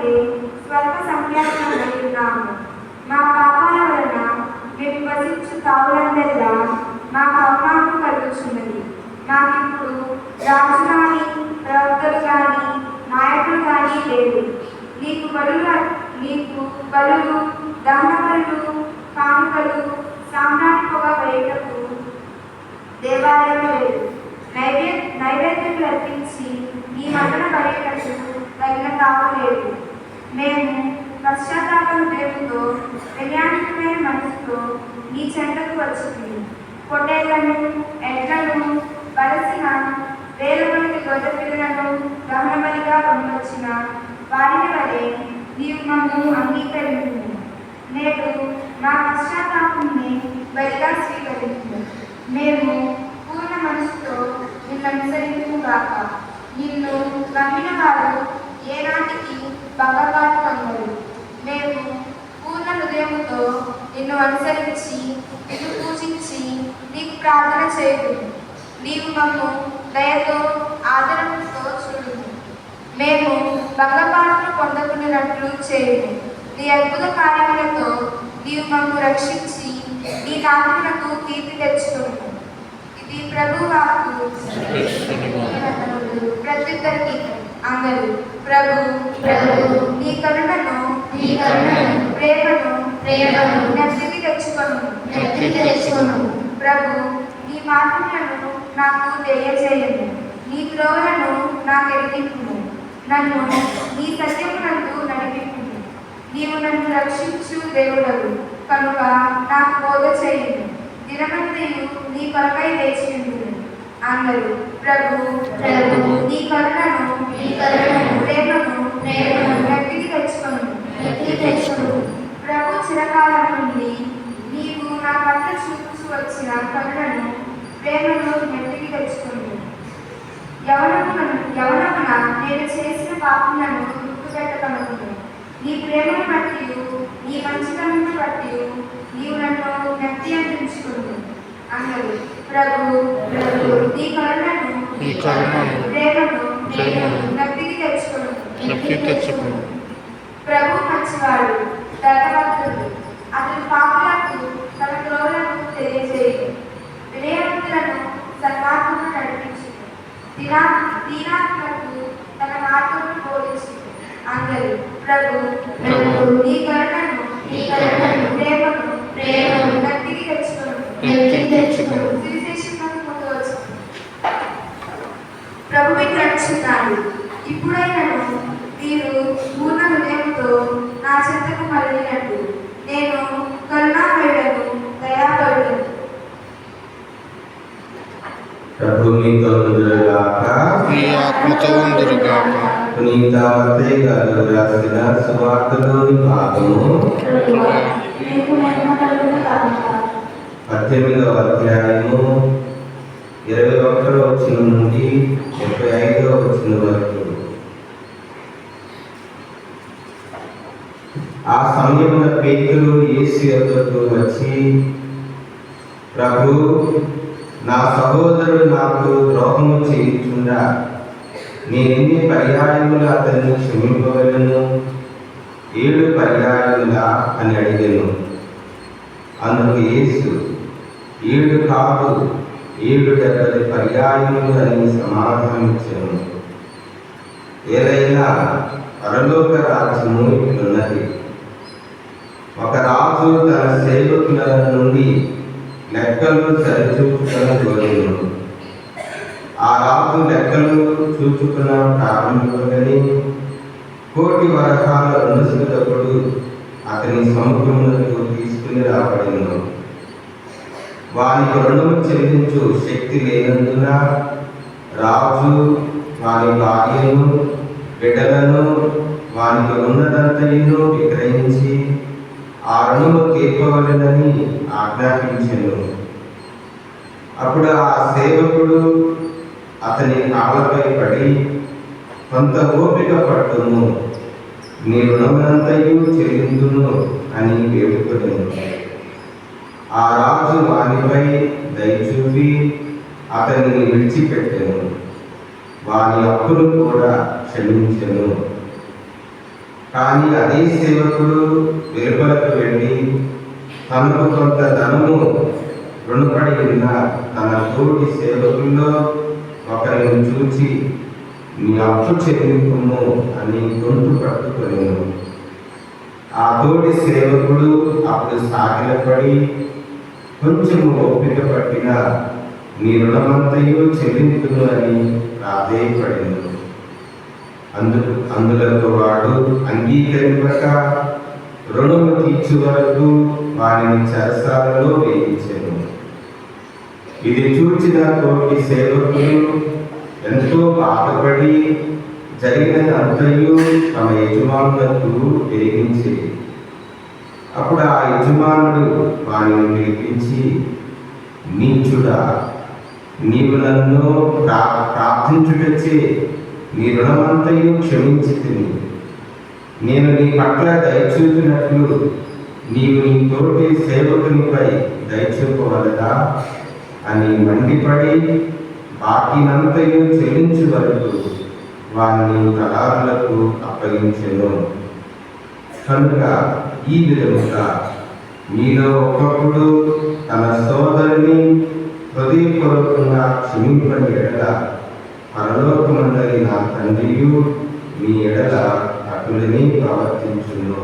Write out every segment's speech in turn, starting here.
కంటే స్వల్ప సంఖ్యాకమై ఉన్నాము. మా పాపాల వలన మేము వసించు తావులందరిలా మాకు అవమానం కలుగుచున్నది. మాకిప్పుడు రాజు కానీ ప్రవక్తలు కానీ నాయకులు కానీ లేరు. నీకు బలులు, దహన బలులు, కానుకలు, సామ్రాణి పొగ వేయటకు దేవాలయం లేదు. నైవేద్యం అర్పించి నీ మదన బయటకు తగిన తావు లేదు. మేము పశ్చాత్తాప హృదయంతో ప్రయాణికమైన మనసుతో నీ చెంతకు వచ్చింది. పొట్టేళ్లను, ఎడ్లను, బలసిన వేల మంది గొడ్డ పిల్లలను దహనబలిగా పొందొచ్చిన వారిని వలె నీవు మమ్మల్ని అంగీకరించు. నేడు మా పశ్చాత్తాపాన్ని బలిగా స్వీకరించు. మేము పూర్ణ మనసుతో నిన్ను అనుసరించుగాక. నిన్ను నమ్మిన వారు ఏనాటికి భంగపాటు పొందరు. మేము పూర్ణ హృదయముతో నిన్ను అనుసరించి నిన్ను పూజించి నీకు ప్రార్థన చేయదు. నీవు మమ్ము దయతో ఆదరణతో చూడు. మేము భంగపాటును పొందకున్నట్లు చేయము. నీ అద్భుత కార్యములతో నీవు మమ్ము రక్షించి నీ నామమునకు కీర్తి తెచ్చుకును. ఇది ప్రభు వాక్కు. ప్రత్యుత్తరికి అందరూ ప్రభు నీ కరుణను ప్రేమను నెత్తికి తెచ్చుకొను. ప్రభు నీ మార్గములను నాకు తెలియజేయను. నీ త్రోవలను నాకు ఎరిగింపుము. నన్ను నీ సత్యమునందు నడిపింపుము. నీవు నన్ను రక్షించు దేవుడవు కనుక నాకు బోధ చేయను. దినమంతయు నీ కొరకై వేచి ఉండును. అందరూ ప్రభు నీ కరుణను ప్రేమను నెత్తికి తెచ్చుకొను. ప్రభు చిరకాలం నుండి నీవు నా పట్ల చూపుచు వచ్చిన కరుణను ప్రేమను నెత్తికి తెచ్చుకొను. యవనమున నేను చేసిన పాపములను గుర్తుపెట్టకనుకును. నీ ప్రేమను బట్టి నీ మంచితనమును బట్టి నీవు నన్ను నెత్తి అందించుకును. అందరూ ప్రభు నీ కరుణను ప్రేమను నెత్తికి తెచ్చుకొను. ప్రభు మంచివాడు, దయావంతుడు. అతని పాపులకు తన త్రోవలను తెలియజేయు. వినయవంతులను సన్మార్గమును నడిపించు. దీనాత్మకు తన మార్గమును బోధించు. అందరూ ప్రభు నీ కరుణను ప్రేమను నెత్తికి తెచ్చుకొను. ప్రభు ఇట్లనుచున్నాడు, ఇప్పుడైనను మీరు పూర్ణ హృదయంతో నా చెంతకు మరలినట్టు నేను కరుణామయుడను, దయాపరుడను. ప్రభు మీతో ఉండుగాక, మీ ఆత్మతో ఉండుగాక. పునీత మత్తయి గారు రాసిన సువార్తలోని భాగము 18వ అధ్యాయము 21వ వచనం నుండి 75వ వచనం వరకు. ఆ సమయమున పేతురు యేసు యొద్దకు వచ్చి, ప్రభు, నా సహోదరుడు నాకు ద్రోహము చేయుచుండా నేనెన్ని పర్యాయములు అతన్ని క్షమింపవలను? 7 పర్యాయములా అని అడిగాను. అందుకు యేసు, 7 కాదు 7 పర్యాయములు అని సమాధానమిచ్చాను. ఏదైనా పరలోక రాజ్యము ఇట్లున్నది. ఒక రాజు తన సేవకుల నుండి లెక్కలు సరిచూచుకొని కోరెను. ఆ రాజు లెక్కలు చూచుకున్న ప్రారంభించగానే 1,000,000 వరహాల రుణసుకుడు అతని సముద్రములకు తీసుకుని రాబడిను. వానికి రుణము చెల్లించు శక్తి లేనందున రాజు వాని భార్యను, బిడ్డలను, వానికి ఉన్నదంతయును విక్రయించి ఆ రుణము తీర్పవలెనని ఆజ్ఞాపించెను. అప్పుడు ఆ సేవకుడు అతని కాళ్ళపై పడి, కొంత ఓపిక పట్టును, నీ రుణమునంతయు చెల్లిందును అని వేడుకొనెను. ఆ రాజు వానిపై దయచూపి అతనిని విడిచిపెట్టెను. వాని అప్పులు కూడా క్షమించెను. కానీ అదే సేవకుడు వెలుపలకు వెళ్ళి తనకు కొంత ధనము రుణపడి ఉన్న తన తోటి సేవకుల్లో ఒకరిని చూచి నీ అప్పు చెల్లింపుము అని గొంతు పట్టుకొనెను. ఆ తోటి సేవకుడు అప్పుడు సాగిలపడి కొంచెము ఓపిక పట్టిన నీ రుణమంతయు చెల్లింపును అని ప్రాధేయపడింది. అందులకు వాడు అంగీకరింపక రుణము తీర్చు వరకు వారిని చెరసాలలో వేయించెను. ఇది చూచిన తోటి సేవకులు ఎంతో బాధపడి జరిగినదంతయు తమ యజమానులకు వెలిగించేది. అప్పుడు ఆ యజమానుడు వారిని పిలిపించి, నీచుడా, నీవు నన్ను ప్రార్థించుటచే నీ రుణమంతయు క్షమించితిని. నేను నీ పట్ల దయచూపినట్లు నీవు నీ తోటి సేవకునిపై దయచూపవలదా అని మండిపడి బాకీనంతయు చెల్లించు వరకు వారిని తలారులకు అప్పగించెను. కనుక ఈ విధముగా మీలో ఒక్కొక్కడు తన సోదరుని హృదయపూర్వకంగా క్షమింపని ఎడల పరలోకమందలి నా తండ్రియు మీ ఎడల అటులని ప్రవర్తించును.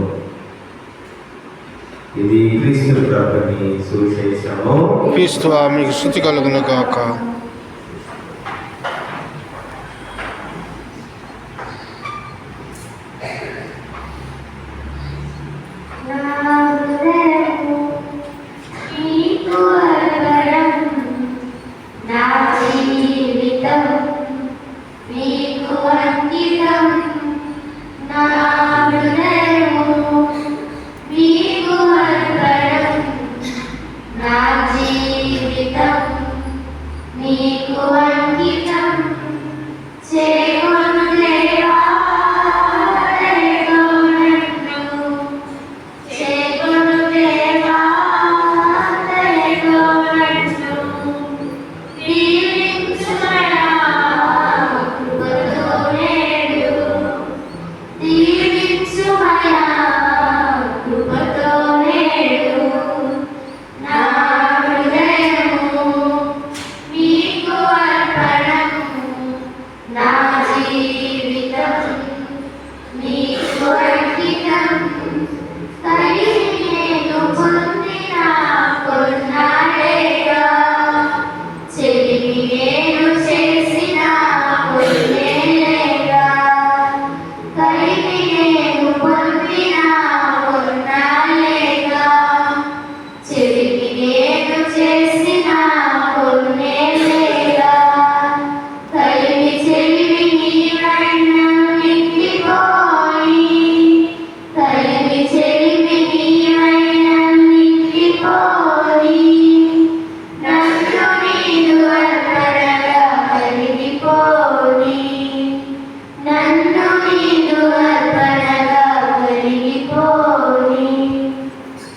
ఇది క్రీస్తు ప్రభుని సువిశేషము. క్రీస్తువా మీకు స్తుతి కలుగును గాక.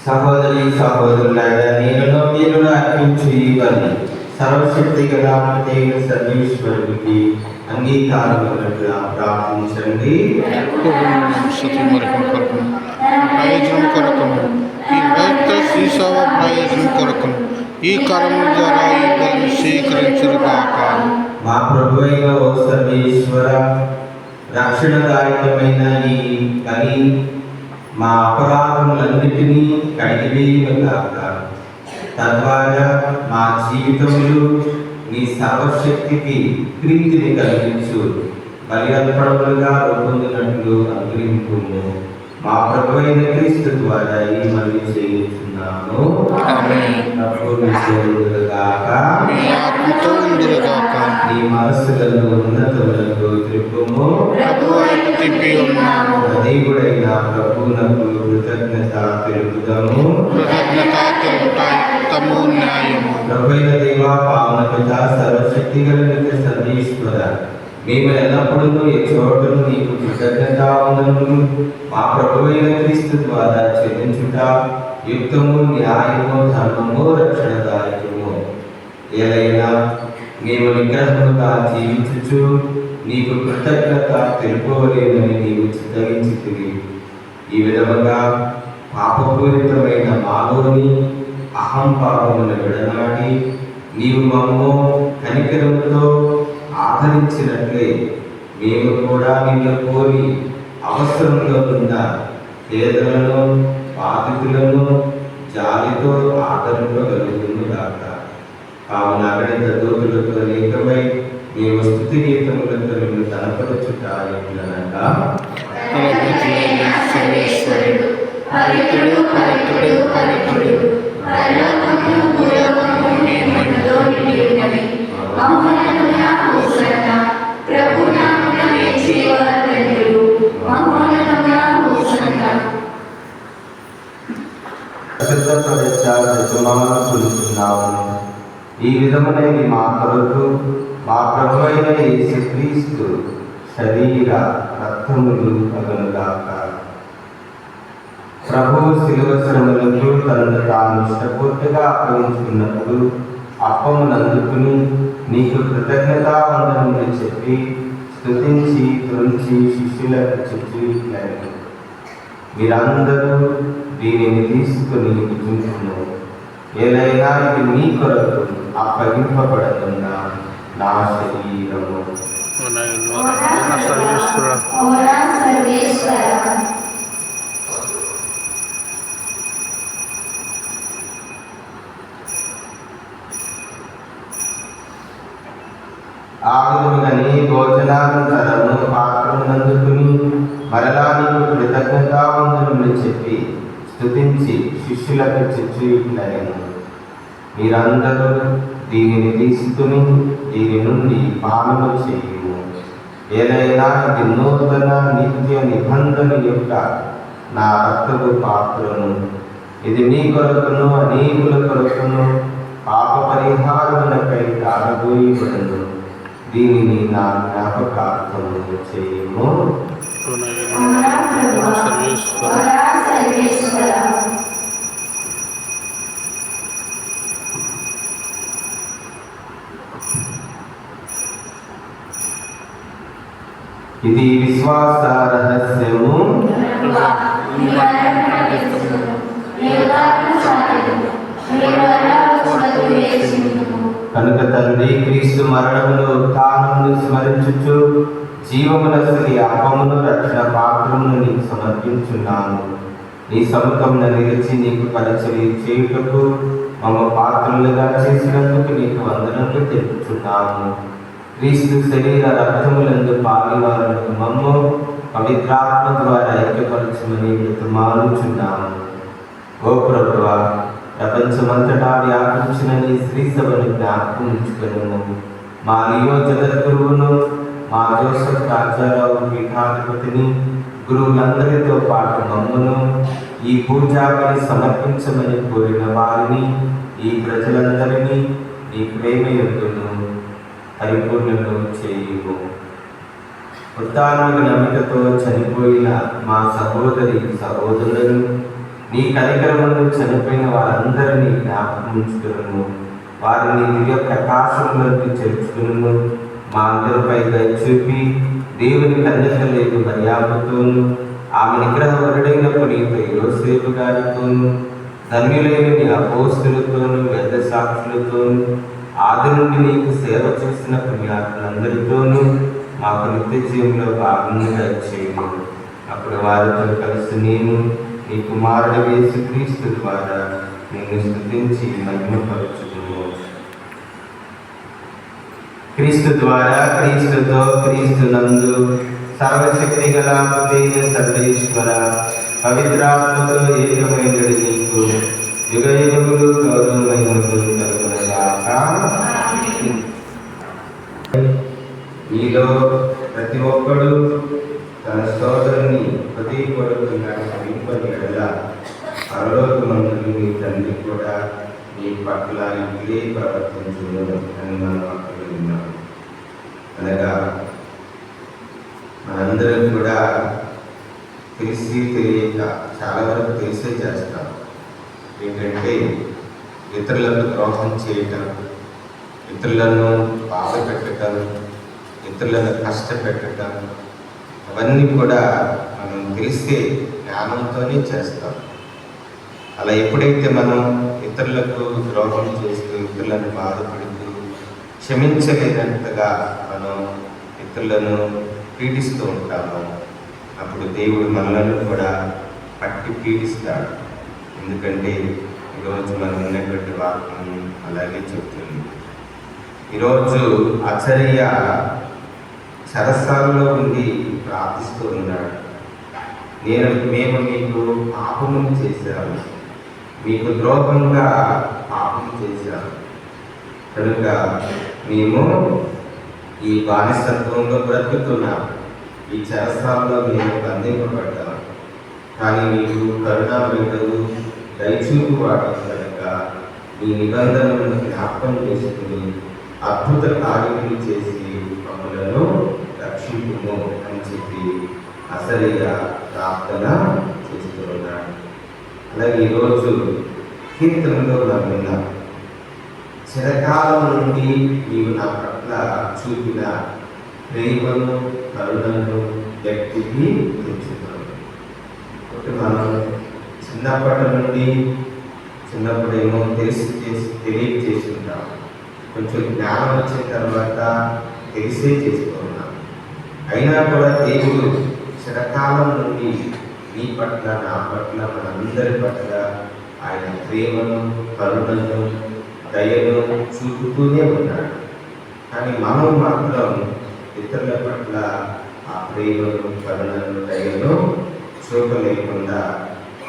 సహోదరి సహోదరులారా, నేను మీరు అర్పించు ఈ బలి సర్వశక్తి గల దేవుని సర్వేశ్వరుడికి అంగీకారముగా ప్రార్థించండి. ప్రయోజనం కొరకును ఈ పవిత్ర శ్రీసేవ ప్రయోజనం కొరకును ఈ కరముల ద్వారా ఈ బలి స్వీకరించుగాక. మా ప్రభు అయిన ఓ సర్వేశ్వర, రక్షణదాయకమైన ఈ బలి మా అపరాధములన్నిటినీ కడిగివేయుగాక. తద్వారా మా జీవితములు నీ సర్వశక్తికి ప్రీతిని కలిగించు బలి అర్పణలుగా రూపొందినట్లు అనుగ్రహింపుము. మా ప్రభు అయిన క్రీస్తు ద్వారా ఈ మనవి చేయుచున్నాము. మీ ఆత్మతో ఉండుగాక. నీ మనస్సులను ఉన్నతములకు త్రిప్పుము. ప్రభువైపు తిప్పి ఉన్నాము. దేవుడైన ప్రభువునకు కృతజ్ఞత తెలుపుదాము. కృతజ్ఞత తెలుపుట యుక్తము న్యాయము. ప్రభువైన దేవా, పావన పిత, సర్వశక్తి కలిగిన సర్వేశ్వర, మేము ఎల్లప్పుడూ ఈ చోటును నీకు కృతజ్ఞతావందనములు మా ప్రభువైన క్రీస్తు ద్వారా చెల్లించుట యుక్తము, న్యాయము, ధర్మము, రక్షణదాయకము. ఏదైనా మేము నిగ్రహముగా జీవించుచు నీకు కృతజ్ఞత తెలుపవలేమని నీవు చిత్తగించితివి. ఈ విధముగా పాపపూరితమైన మాలోని అహంభావమును విడనాడి నీవు మమ్ము కనికరముతో ఆదరించినట్లే మేము కూడా నిన్ను కోరి అవసరంలో ఉన్న పేదలను బాధితులను జాలితో ఆదరింపగలుగునుగాక. కావున అగణిత దూతులతో అనేకమై మేము స్తుతి గీతములతో నిన్ను కనపరచుట ఎట్లనగా సర్వేశ్వరుడు పవిత్రుడు పవిత్రుడు పవిత్రుడు పరలోకము భూలోకము నీ మహిమతో నిండి ఉన్నవి. మహోన్నతమున హోసన్నా, ప్రభు నామమున వచ్చేవారు ధన్యులు. మహోన్నతమున హోసన్నా. ఈ విధమునైన మా కొరకు మా ప్రభువైన యేసుక్రీస్తు శరీర రక్తములు అగనుగాక. ప్రభువు శిలువ శ్రమలకు తనను తాను ఇష్టపూర్తిగా అప్పగించుకున్నప్పుడు అప్పమునందుకుని నీకు కృతజ్ఞతావందనములు చెప్పి స్తుతించి త్రుంచి శిష్యులకు చెప్పి మీరందరూ దీనిని తీసుకుని భుజించును. ఏదైనా ఇది మీ కొరకు అప్పగింపబడుతున్న నా శరీరము. ఆగురుగని భోజనానంతరము పాత్రమునందుకుని మరలా నీకు కృతజ్ఞతావందనములు చెప్పి స్తుతించి శిష్యులకు చెప్పులైన మీరందరూ దీనిని తీసుకుని దీని నుండి పానము చేయుము. ఏదైనా ఇది నూతన నిత్య నిబంధన యొక్క నా రక్తపు పాత్రను, ఇది మీ కొరకును అనేకుల కొరకును పాప పరిహారములకై తాగబోయబడును. దీనిని నా జ్ఞాపకార్థము చేయుము. ఇది విశ్వాస రహస్యము. కనుక తండ్రి క్రీస్తు మరణమును ఉత్థానమును స్మరించుచు జీవమునసలి అప్పమును రక్షణ పాత్రమును నీకు సమర్పించున్నాను. నీ సముఖమున నిలిచి నీకు పరిచర్య చేయుటకు మమ్మ పాత్రలుగా చేసినందుకు నీకు వందనములు తెలుపుచున్నాము. క్రీస్తు శరీర రక్తములందు పాలివారులకు మమ్ము పవిత్రాత్మ ద్వారా ఐక్యపరచమని బ్రతిమాలుచున్నాము. ఓ ప్రభువా, ప్రపంచమంతటా వ్యాపించిన నీ శ్రీ సభను జ్ఞాపకం ఉంచుకొనుము. మా నియోజక గురువును, మా జోసెఫ్ రాజారావు పీఠాధిపతిని, గురువులందరితో పాటు మమ్మును ఈ పూజాపని సమర్పించమని కోరిన వారిని, ఈ ప్రజలందరినీ నీ ప్రేమయందును పరిపూర్ణను చేయుము. ఉత్థానముల నమ్మికతో చనిపోయిన మా సహోదరి సహోదరులను, నీ కనికరమును చనిపోయిన వారందరినీ జ్ఞాపకం ఉంచుకును. వారిని దివ్య ప్రకాశంలోకి చేర్చుకును. మా అందరిపై దయ చూపి దేవుని కన్యక లేని మర్యాదతోను, ఆమె నిగ్రహవరుడైన పునీత యోసేపు గారితోను, ధన్యులైన నీ అపోస్తులతోను, వేద సాక్షులతోను, ఆది నుండి నీకు సేవ చేసిన పుణ్యాత్ములందరితోనూ మాకు నిత్య జీవంలో భాగంగా చేయము. అప్పుడు వారితో కలిసి నేను నీ కుమారుడు యేసుక్రీస్తు ద్వారా నిన్ను స్తుతించి మహిమపరచుదును. క్రీస్తు ద్వారా, క్రీస్తుతో, క్రీస్తునందు సర్వశక్తి గల సర్వేశ్వర పవిత్రాత్మతో ఏకమైనది నీకు యుగ యుగములు గౌరవమైనది కలుగునగాక. మీలో ప్రతి ఒక్కడు తన సోదరుని హృదయపూర్వకంగా క్షమింపని ఎడల పరలోకమందు మీ తండ్రి కూడా మీ పట్ల ఇదే ప్రవర్తించును అని మనం అక్కడ విన్నాం. అనగా మనందరం కూడా తెలిసి తెలియక చాలా వరకు తెలిసే చేస్తాం. ఏంటంటే ఇతరులకు ద్రోహం చేయటం, ఇతరులను బాధ పెట్టడం, ఇతరులను కష్టపెట్టడం, అవన్నీ కూడా మనం తెలిస్తే జ్ఞానంతోనే చేస్తాం. అలా ఎప్పుడైతే మనం ఇతరులకు ద్రోహం చేస్తూ ఇతరులను బాధపడుతూ క్షమించలేనంతగా మనం ఇతరులను పీడిస్తూ ఉంటాము, అప్పుడు దేవుడు మనలను కూడా పట్టి పీడిస్తాడు. ఎందుకంటే ఈరోజు మనం ఉన్నటువంటి వాక్యం అలాగే చెప్తుంది. ఈరోజు అచర్య చెరసాలలో ఉండి ప్రార్థిస్తూ ఉన్నాడు. మేము మీకు పాపము చేశాము, మీకు ద్రోహంగా పాపం చేశాము కనుక మేము ఈ బానిసత్వంలో బ్రతుకుతున్నాం, ఈ చెరసాలలో మేము బంధింపబడ్డాము. కానీ నీకు కరుణామయుడు దయచూపు వాడు కనుక ఈ నిబంధనలను జ్ఞాపకం చేసుకుని అద్భుత కార్యములు చేసి మమ్మలను రక్షించుము అని చెప్పి అసలైన ప్రార్థన చేస్తూ ఉన్నాడు. అలాగే ఈరోజు కీర్తనలో మనం విన్నాం, చిరకాలం నుండి నీవు నా పట్ల చూపిన ప్రేమను కరుణను వ్యక్తికి తెచ్చుకున్నాను. ఒకటి మనం చిన్నప్పుడేమో తెలియచేసి ఉంటాం, కొంచెం జ్ఞానం వచ్చిన తర్వాత తెలిసే చేసుకున్నాం. అయినా కూడా దేవుడు చిరకాలం నుండి నీ పట్ల నా పట్ల మనందరి పట్ల ఆయన ప్రేమను కరుణను దయను చూపుతూనే ఉన్నాడు. కానీ మనం మాత్రం ఇతరుల పట్ల ఆ ప్రేమను కరుణను దయను చూపలేకుండా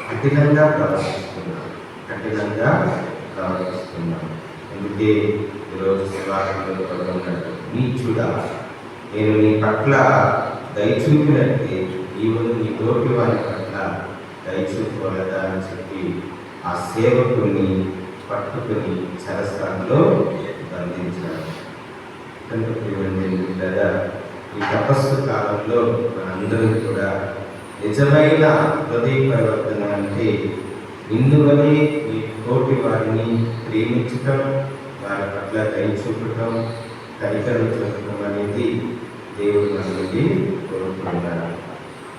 కఠినంగా ప్రవర్తిస్తున్నాం. అందుకే ఈరోజు శివాలయంలో పడుకున్నాడు, నీచుడా నేను నీ పట్ల దయచూపినట్టే నీవు నీ తోటి వారి పట్ల దయచూపగలదా అని చెప్పి ఆ సేవకుని పట్టుకుని చెరసాలలో బంధించాడు. కనుక కదా ఈ తపస్సు కాలంలో మనందరం కూడా నిజమైన హృదయ పరివర్తన అంటే ఇందువలే ఈ తోటి వారిని ప్రేమించటం, వారి పట్ల దయ చూపటం, కనికరం చూపటం అనేది దేవుడు మనకి కోరుకుంటున్నాడు.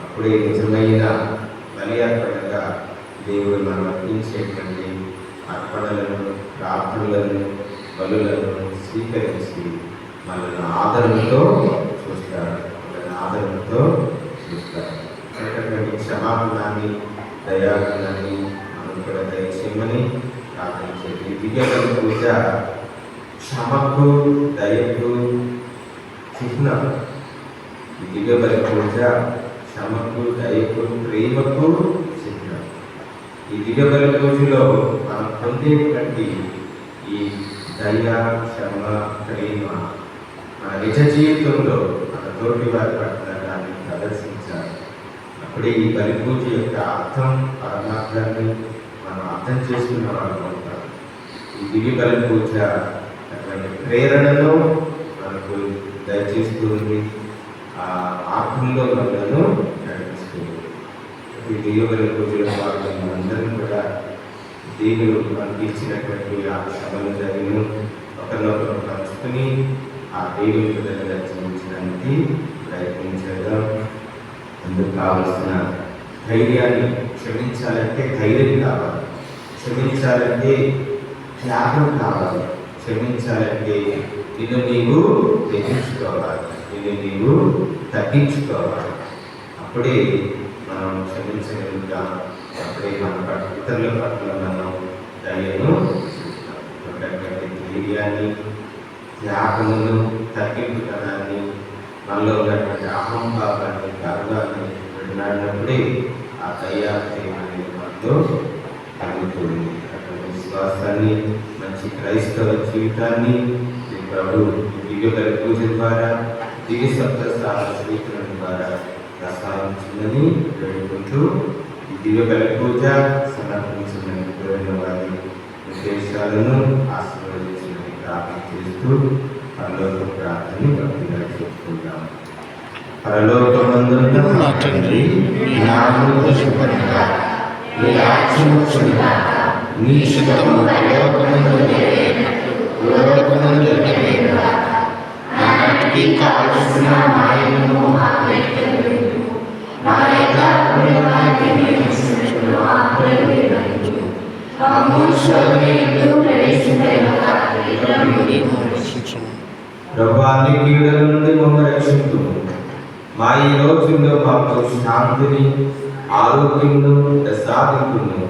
అప్పుడే నిజమైన బలి అర్పణగా దేవుడు మనం అర్పించేటువంటి అర్పణలను, ప్రార్థనలను, బలులను స్వీకరించి మనల్ని ఆదరణతో చూస్తాడు. క్షమాపణాన్ని, దయాగుణాన్ని మనం కూడా దయచేయమని ప్రార్థించేది. దివ్యబలి పూజ క్షమకు, దయకు చిహ్నం. ఈ దివ్యబలి పూజ క్షమకు, దయకు, ప్రేమకు చిహ్నం. ఈ దివ్యబలి పూజలో మనం పొందేటువంటి ఈ దయ, క్షమ, ప్రేమ మన నిజ జీవితంలో మన తోటి వారి పట్ల దాన్ని ప్రదర్శించాలి. అప్పుడే ఈ బలి పూజ యొక్క అర్థం, పరమార్థాన్ని మనం అర్థం చేసుకున్న వాళ్ళు ఉంటాం. ఈ దివ్య బలి పూజ అటువంటి ప్రేరణను మనకు దయచేస్తుంది, ఆ ఆత్మలో మనలను నడిపిస్తుంది. ఈ దివ్య బలి పూజలో పాల్గొన్న అందరం కూడా దేవుడు మనకి ఇచ్చినటువంటి ఆ క్షమను జరిగిన ఒకరినొకరు పంచుకుని ఆ దేవుని విధంగా జీవించడానికి ప్రయత్నించేద్దాం. అందుకు కావలసిన ధైర్యాన్ని, క్షమించాలంటే ధైర్యం కావాలి, క్షమించాలంటే త్యాగం కావాలి, క్షమించాలంటే నిన్ను నీవు తగ్గించుకోవాలి. అప్పుడే మనం క్షమించగలుగుతాం. అప్పుడే మన ఇతరుల పట్ల మనం దయను ధైర్యాన్ని, త్యాగమును, తగ్గింపుతనాన్ని, మనలో ఉన్నటువంటి అహంభావాన్ని, గర్వాన్ని విడినాడినప్పుడే ఆ దయా ప్రేమ అనేది మనలో కలుగుతుంది. అటువంటి విశ్వాసాన్ని, మంచి క్రైస్తవ జీవితాన్ని ప్రభు దివ్య బలి పూజ ద్వారా, దివ్య సప్తసార స్వీకరణ ద్వారా ప్రసాదించిందని వేడుకుంటూ ఈ దివ్య బలి పూజ సమర్పించమని కోరిన వారి ఉద్దేశాలను ఆశీర్వదించమని ప్రార్థన చేస్తూ పరలోక ప్రార్థనని భక్తిగా చెప్పుకుంటాం. పరలోకమందున్న నా తండ్రి, నీ నామము పూజింపబడుగాక, నీ రాజ్యము వచ్చుగాక, నీ చిత్తము పరలోకమందు నెరవేరినట్లు భూలోకమందు నెరవేరుగాక. నానాటికి కావలసిన మాయను మాకు నేర్పించు, మా యథార్థమైన రక్షించము. ప్రభువా, నీ కీడుల నుండి మమ్మల్ని రక్షించుము. మా ఈ రోజుల్లో మాకు శాంతిని ఆరోగ్యమును ప్రసాదించుము.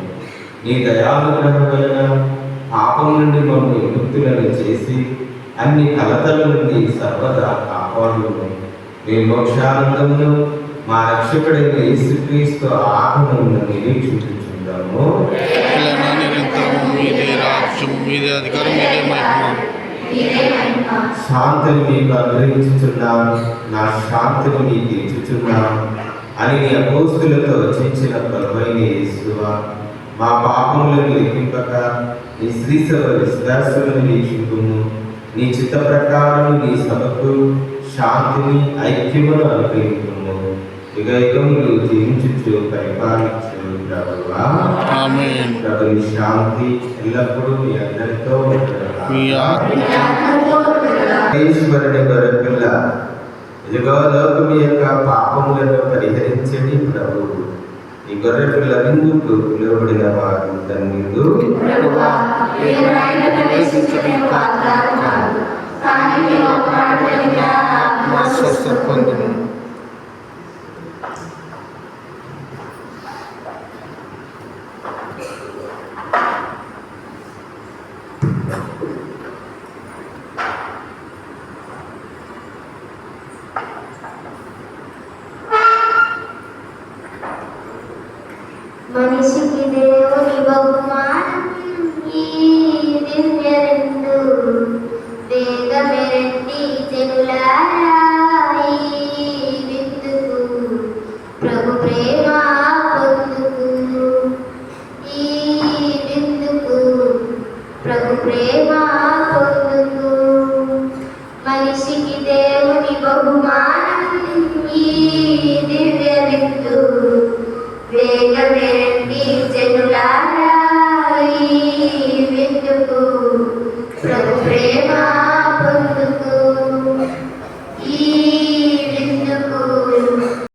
నీ దయానుగ్రహం వలన పాపం నుండి మమ్మల్ని విముక్తులను చేసి అన్ని కలతల నుండి సర్వదా కాపాడుము. నీ మోక్షానందమును మా రక్షకుడైన యేసుక్రీస్తు ఆగమనమును నిరీక్షించుచున్నాము. ఇలానా నిరంతరము మీదే రాజ్యం, మీదే అధికారం, మీదే మహిమ. శాంతిని మీకు అనుగ్రహించుచున్నాను, నా శాంతిని మీకు ఇచ్చుచున్నాను అని నీ అపోస్తులతో చేసిన ప్రభువైన యేసువా, మా పాపములను లెక్కింపక నీ శ్రీసభ విశ్వాసులను వీక్షింపుము. నీ చిత్త ప్రకారం నీ సభకు శాంతిని ఐక్యమును అనుగ్రహింపుము. యుగ యుగములు జీవించుచు పరిపాలించు ప్రభువా. ఆమేన్. ప్రభుని శాంతి ఎల్లప్పుడూ మీ అందరితో మీ ఆత్మతో ఈశ్వరుని గొర్రెపిల్ల, ఇదిగో లోకము యొక్క పాపములను పరిహరించని ప్రభువు. ఈ గొర్రెపిల్ల విందుకు పిలువబడిన వారు ధన్యులు. ప్రభువా, ప్రవేశించడం పాత్రలు కాదు, కానీ మీరు ఒక మాట పలికినా ఆత్మ స్వస్థత పొందును. మనిషికి దేవుని బహుమానం ఈ దివ్య విందు. వేగమెరండి జనులారా ఈ విందుకు, ప్రభు ప్రేమ పొందుకు. ఈ విందుకు ప్రభు ప్రేమ పొందుకు. మనిషికి దేవుని బహుమానం ఈ దివ్య విందు. వేగమెరండి జనులారా